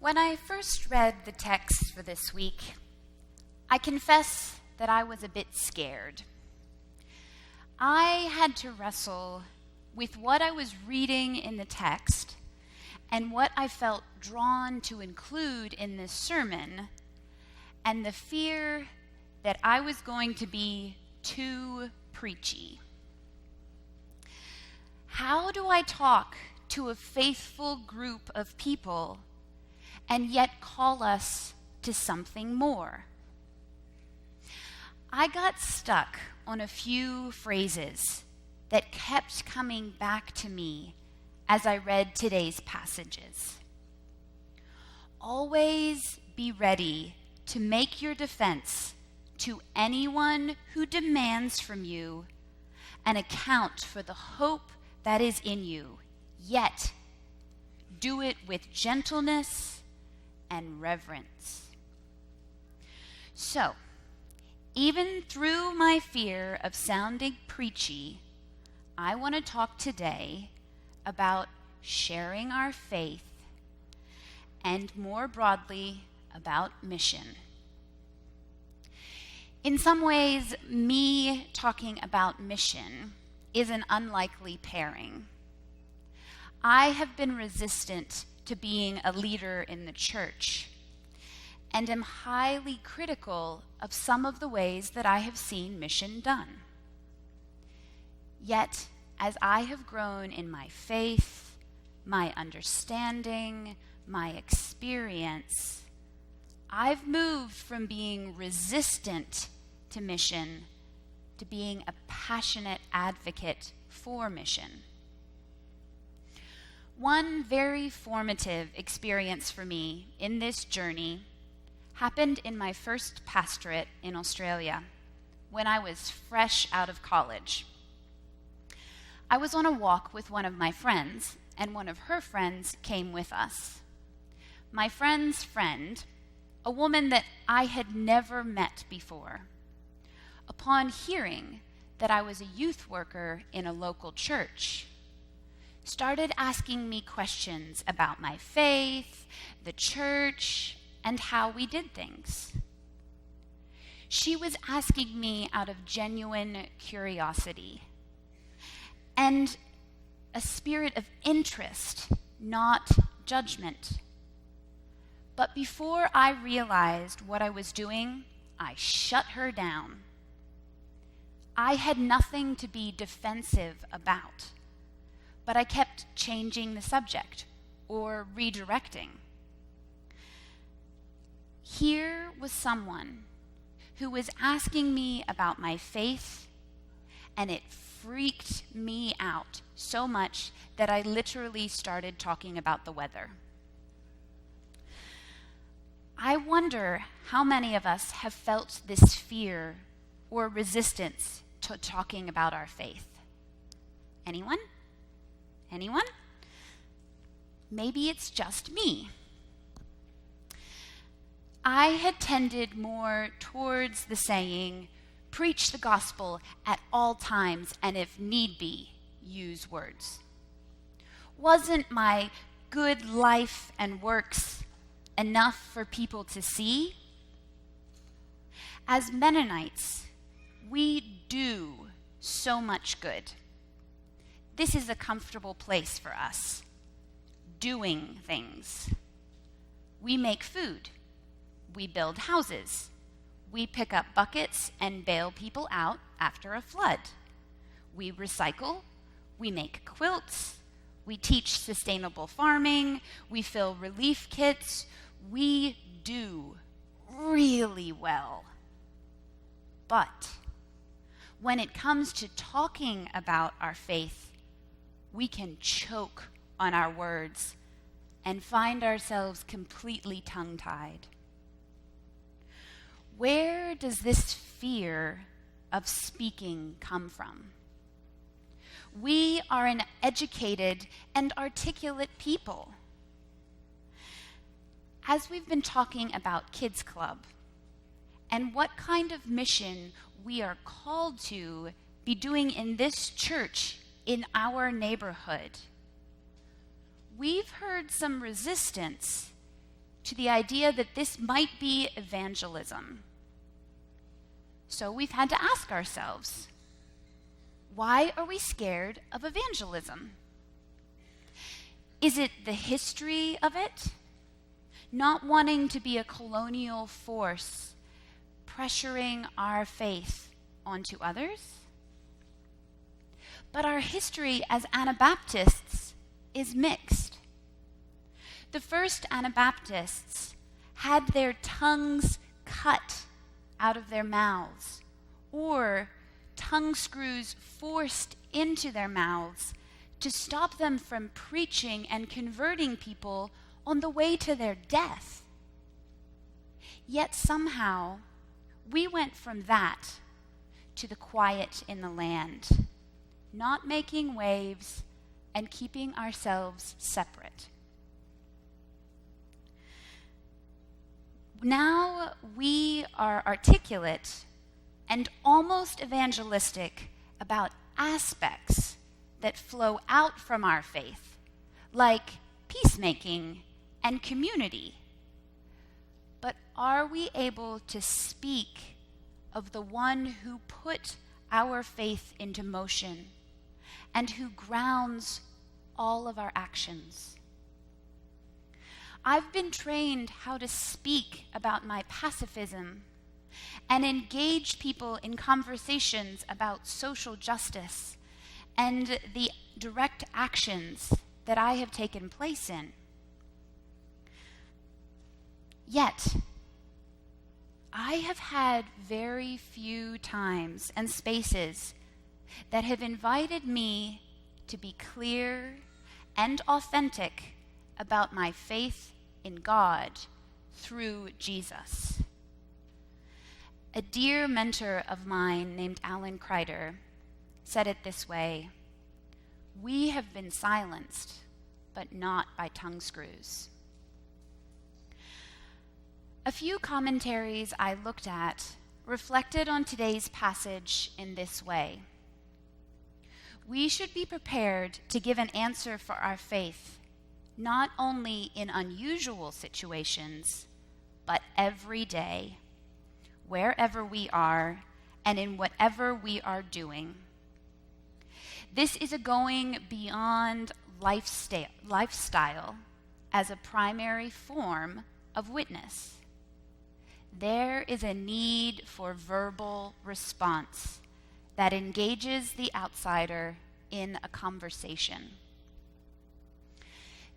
When I first read the text for this week, I confess that I was a bit scared. I had to wrestle with what I was reading in the text and what I felt drawn to include in this sermon, and the fear that I was going to be too preachy. How do I talk to a faithful group of people and yet call us to something more? I got stuck on a few phrases that kept coming back to me as I read today's passages. Always be ready to make your defense to anyone who demands from you an account for the hope that is in you, yet do it with gentleness and reverence. So, even through my fear of sounding preachy, I want to talk today about sharing our faith and more broadly about mission. In some ways, me talking about mission is an unlikely pairing. I have been resistant to being a leader in the church and am highly critical of some of the ways that I have seen mission done. Yet, as I have grown in my faith, my understanding, my experience, I've moved from being resistant to mission to being a passionate advocate for mission. One very formative experience for me in this journey happened in my first pastorate in Australia when I was fresh out of college. I was on a walk with one of my friends, and one of her friends came with us. My friend's friend, a woman that I had never met before, upon hearing that I was a youth worker in a local church, started asking me questions about my faith, the church, and how we did things. She was asking me out of genuine curiosity and a spirit of interest, not judgment. But before I realized what I was doing, I shut her down. I had nothing to be defensive about, but I kept changing the subject or redirecting. Here was someone who was asking me about my faith, and it freaked me out so much that I literally started talking about the weather. I wonder how many of us have felt this fear or resistance to talking about our faith. Anyone? Anyone? Maybe it's just me. I had tended more towards the saying, preach the gospel at all times, and if need be, use words. Wasn't my good life and works enough for people to see? As Mennonites, we do so much good. This is a comfortable place for us, doing things. We make food. We build houses. We pick up buckets and bail people out after a flood. We recycle. We make quilts. We teach sustainable farming. We fill relief kits. We do really well. But when it comes to talking about our faith, we can choke on our words and find ourselves completely tongue-tied. Where does this fear of speaking come from? We are an educated and articulate people. As we've been talking about Kids Club and what kind of mission we are called to be doing in this church in our neighborhood, we've heard some resistance to the idea that this might be evangelism. So we've had to ask ourselves, why are we scared of evangelism? Is it the history of it? Not wanting to be a colonial force, pressuring our faith onto others? But our history as Anabaptists is mixed. The first Anabaptists had their tongues cut out of their mouths, or tongue screws forced into their mouths to stop them from preaching and converting people on the way to their death. Yet somehow, we went from that to the quiet in the land, not making waves and keeping ourselves separate. Now we are articulate and almost evangelistic about aspects that flow out from our faith, like peacemaking and community. But are we able to speak of the one who put our faith into motion and who grounds all of our actions? I've been trained how to speak about my pacifism and engage people in conversations about social justice and the direct actions that I have taken place in. Yet, I have had very few times and spaces that have invited me to be clear and authentic about my faith in God through Jesus. A dear mentor of mine named Alan Kreider said it this way: "We have been silenced, but not by tongue screws." A few commentaries I looked at reflected on today's passage in this way: we should be prepared to give an answer for our faith, not only in unusual situations, but every day, wherever we are and in whatever we are doing. This is a going beyond lifestyle as a primary form of witness. There is a need for verbal response that engages the outsider in a conversation.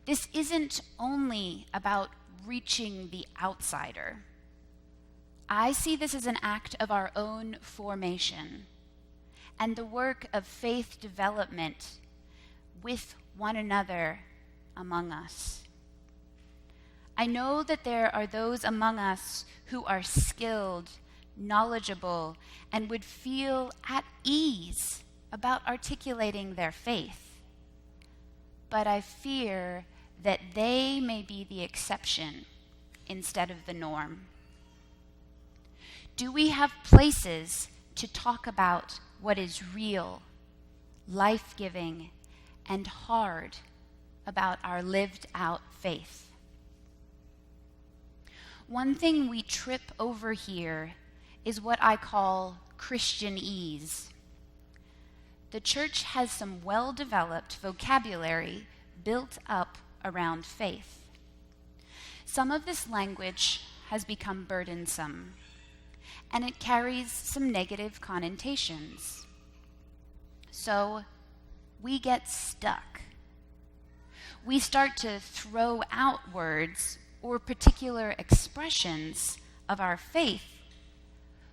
This isn't only about reaching the outsider. I see this as an act of our own formation and the work of faith development with one another among us. I know that there are those among us who are skilled, knowledgeable, and would feel at ease about articulating their faith. But I fear that they may be the exception instead of the norm. Do we have places to talk about what is real, life-giving, and hard about our lived-out faith? One thing we trip over here is what I call Christianese. The church has some well-developed vocabulary built up around faith. Some of this language has become burdensome, and it carries some negative connotations. So we get stuck. We start to throw out words or particular expressions of our faith,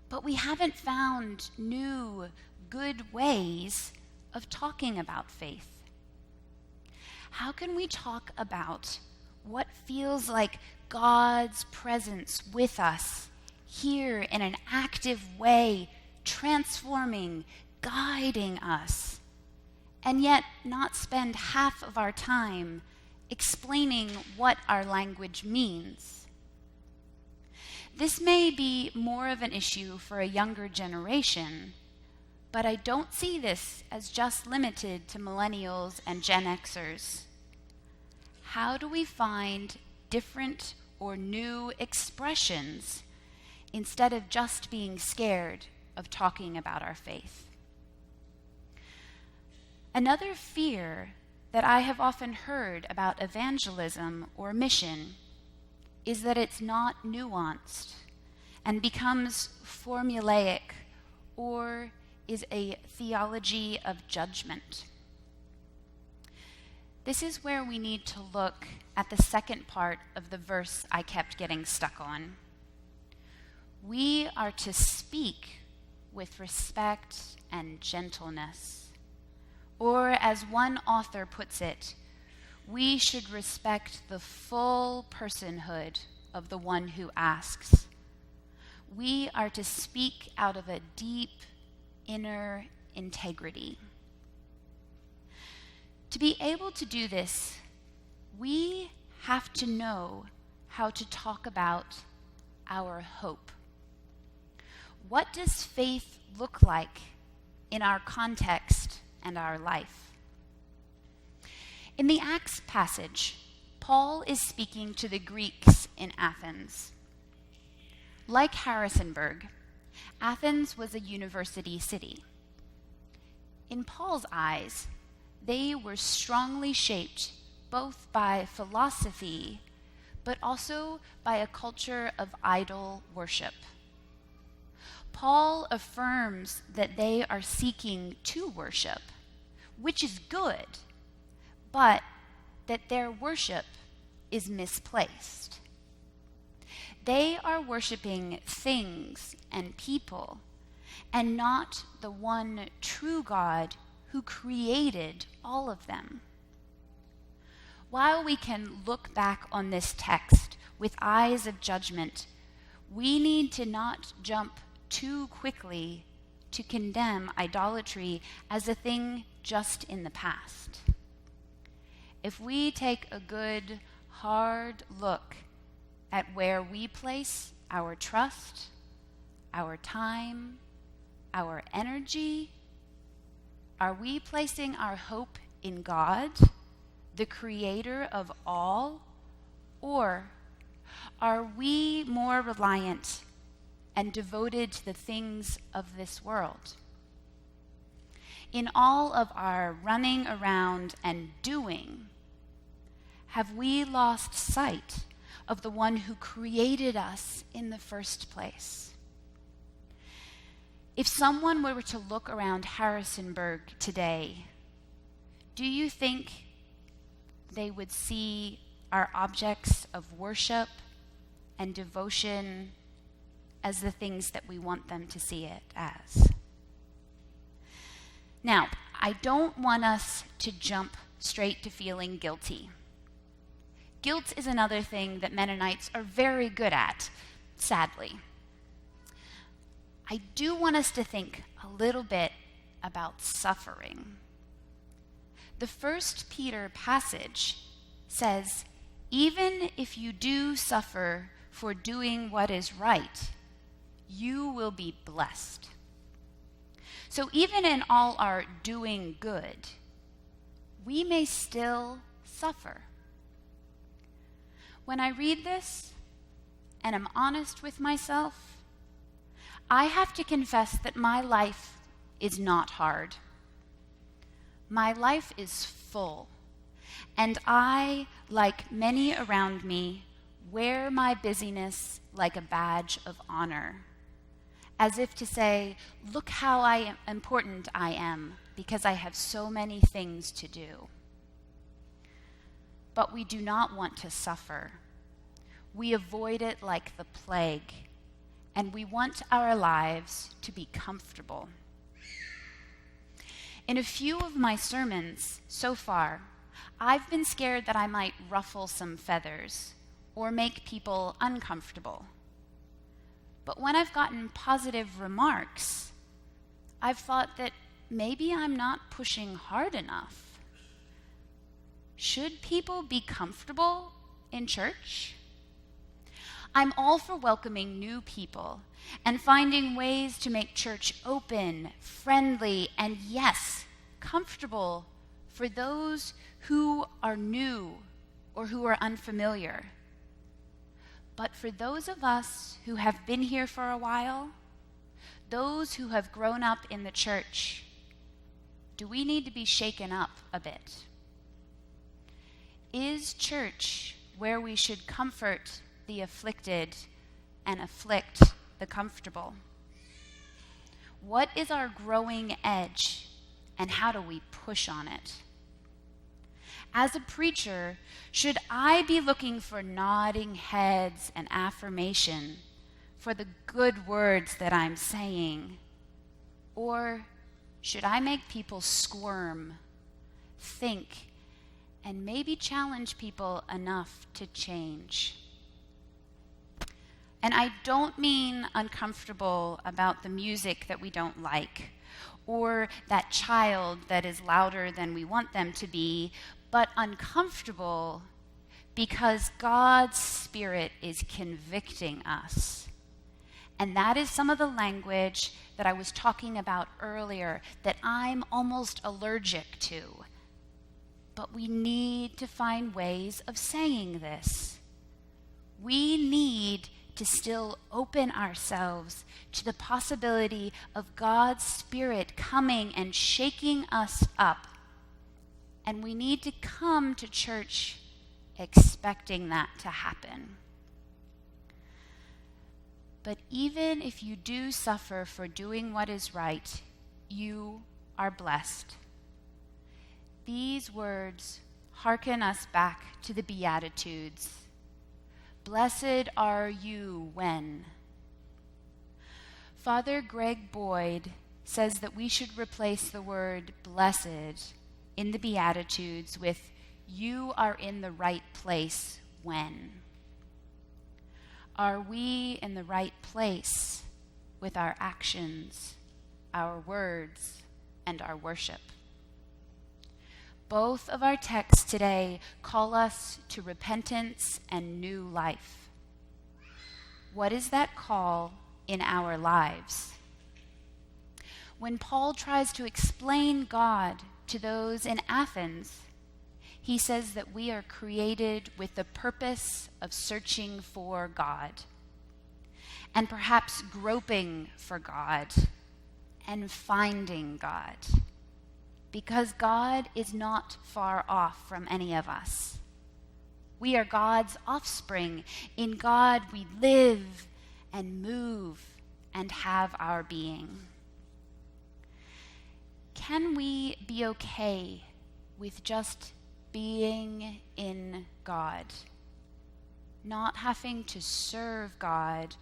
but we haven't found new, good ways of talking about faith. How can we talk about what feels like God's presence with us here in an active way, transforming, guiding us, and yet not spend half of our time explaining what our language means? This may be more of an issue for a younger generation, but I don't see this as just limited to millennials and Gen Xers. How do we find different or new expressions instead of just being scared of talking about our faith. Another fear that I have often heard about evangelism or mission is that it's not nuanced and becomes formulaic or is a theology of judgment. This is where we need to look at the second part of the verse I kept getting stuck on. We are to speak with respect and gentleness. Or, as one author puts it, we should respect the full personhood of the one who asks. We are to speak out of a deep inner integrity. To be able to do this, we have to know how to talk about our hope. What does faith look like in our context and our life? In the Acts passage, Paul is speaking to the Greeks in Athens. Like Harrisonburg, Athens was a university city. In Paul's eyes, they were strongly shaped both by philosophy, but also by a culture of idol worship. Paul affirms that they are seeking to worship, which is good, but that their worship is misplaced. They are worshiping things and people, and not the one true God who created all of them. While we can look back on this text with eyes of judgment, we need to not jump too quickly to condemn idolatry as a thing just in the past. If we take a good, hard look at where we place our trust, our time, our energy, are we placing our hope in God, the creator of all, or are we more reliant and devoted to the things of this world? In all of our running around and doing, have we lost sight of the one who created us in the first place? If someone were to look around Harrisonburg today, do you think they would see our objects of worship and devotion as the things that we want them to see it as? Now, I don't want us to jump straight to feeling guilty. Guilt is another thing that Mennonites are very good at, sadly. I do want us to think a little bit about suffering. The 1 Peter passage says, even if you do suffer for doing what is right, you will be blessed. So even in all our doing good, we may still suffer. When I read this, and I'm honest with myself, I have to confess that my life is not hard. My life is full, and I, like many around me, wear my busyness like a badge of honor, as if to say, look how important I am, because I have so many things to do. But we do not want to suffer. We avoid it like the plague, and we want our lives to be comfortable. In a few of my sermons so far, I've been scared that I might ruffle some feathers or make people uncomfortable. But when I've gotten positive remarks, I've thought that maybe I'm not pushing hard enough. Should people be comfortable in church? I'm all for welcoming new people and finding ways to make church open, friendly, and yes, comfortable for those who are new or who are unfamiliar. But for those of us who have been here for a while, those who have grown up in the church, do we need to be shaken up a bit? Is church where we should comfort the afflicted and afflict the comfortable? What is our growing edge, and how do we push on it? As a preacher, should I be looking for nodding heads and affirmation for the good words that I'm saying? Or should I make people squirm, think, and maybe challenge people enough to change? And I don't mean uncomfortable about the music that we don't like, or that child that is louder than we want them to be, but uncomfortable because God's Spirit is convicting us. And that is some of the language that I was talking about earlier that I'm almost allergic to. But we need to find ways of saying this. We need to still open ourselves to the possibility of God's Spirit coming and shaking us up. And we need to come to church expecting that to happen. But even if you do suffer for doing what is right, you are blessed. These words hearken us back to the Beatitudes. Blessed are you when. Father Greg Boyd says that we should replace the word blessed in the Beatitudes with you are in the right place when. Are we in the right place with our actions, our words, and our worship? Both of our texts today call us to repentance and new life. What is that call in our lives? When Paul tries to explain God to those in Athens, he says that we are created with the purpose of searching for God, and perhaps groping for God, and finding God, because God is not far off from any of us. We are God's offspring. In God we live and move and have our being. Can we be okay with just being in God, not having to serve God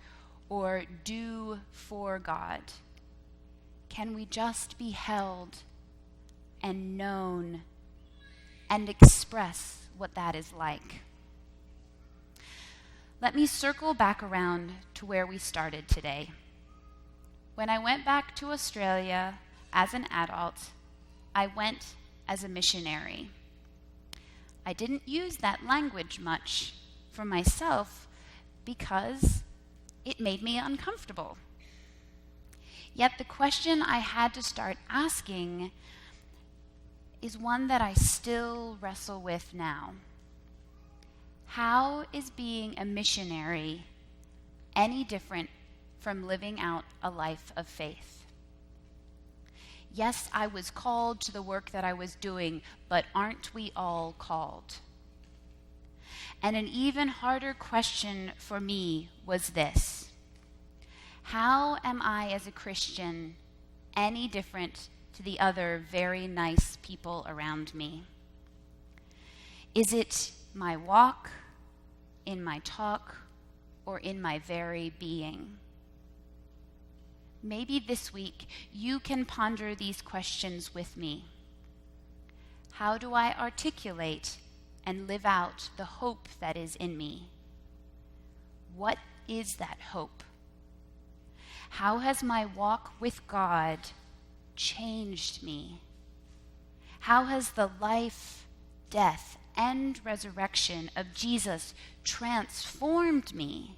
or do for God? Can we just be held and known and express what that is like? Let me circle back around to where we started today. When I went back to Australia as an adult, I went as a missionary. I didn't use that language much for myself because it made me uncomfortable. Yet the question I had to start asking is one that I still wrestle with now. How is being a missionary any different from living out a life of faith? Yes, I was called to the work that I was doing, but aren't we all called? And an even harder question for me was this: how am I as a Christian any different to the other very nice people around me? Is it my walk, in my talk, or in my very being? Maybe this week you can ponder these questions with me. How do I articulate and live out the hope that is in me? What is that hope? How has my walk with God changed me? How has the life, death, and resurrection of Jesus transformed me?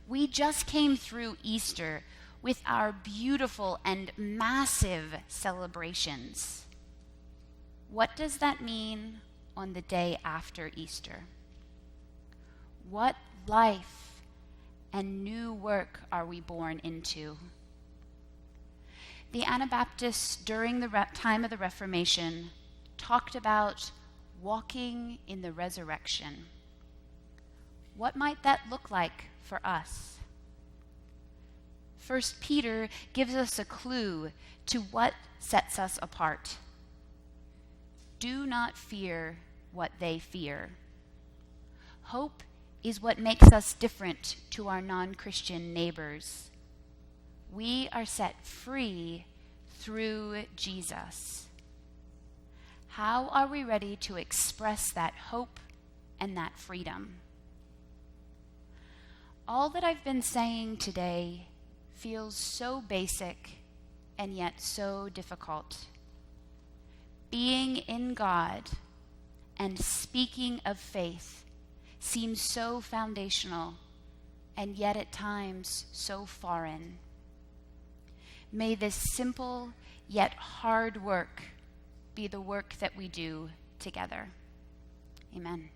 We just came through Easter with our beautiful and massive celebrations. What does that mean on the day after Easter? What life and new work are we born into? The Anabaptists during the time of the Reformation talked about walking in the resurrection. What might that look like for us? 1 Peter gives us a clue to what sets us apart. Do not fear what they fear. Hope is what makes us different to our non-Christian neighbors. We are set free through Jesus. How are we ready to express that hope and that freedom? All that I've been saying today feels so basic and yet so difficult. Being in God and speaking of faith seems so foundational and yet at times so foreign. May this simple yet hard work be the work that we do together. Amen.